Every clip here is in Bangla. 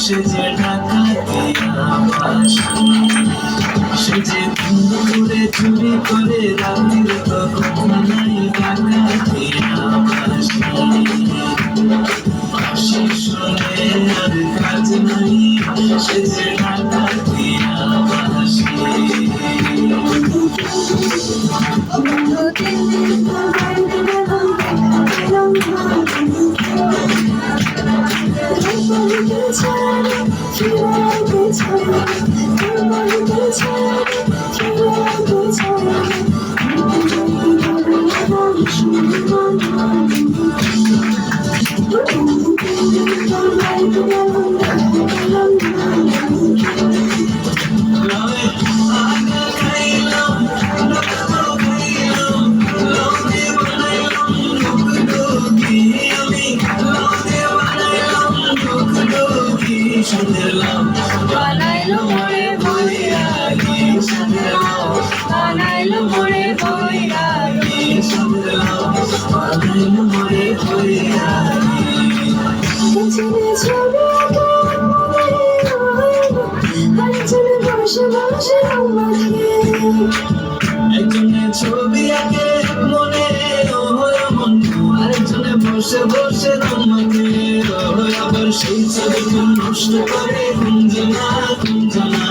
সে যে ডাকাতিয়া বাসি, সে যে করে চুরি করে রাতের তখন নাই ডাকাতিয়া বাসি। বাঁশি শুনে আর কাজ নাই, সে যে ডাকাতিয়া বাসি। বানাইলো মোরে বৈরাগী, বানাইলো মোরে বৈরাগী, বানাইলো মোরে বৈরাগী। একজনে ছবি আঁকে মনে আরেকজনে বসে বসে রমাকে, আবার সেই ছবিকে নষ্ট করে কুঞ্জনা কুঞ্জনা,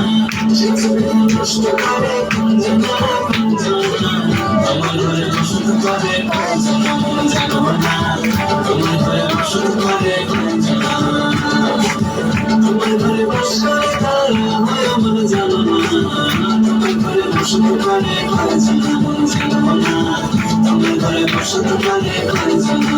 সেই ছবিকে নষ্ট করে কুঞ্জনা কুঞ্জনা। আমার ঘরে বসত করে কুঞ্জনা জানো না, তোমার ঘরে বসত করে কুঞ্জনা, তোমার ঘরে বসে তারা হয় আমার জানো না, তোমার ঘরে বসত করে কুঞ্জনা জানো না, তোমার ঘরে বসত করে কুঞ্জনা।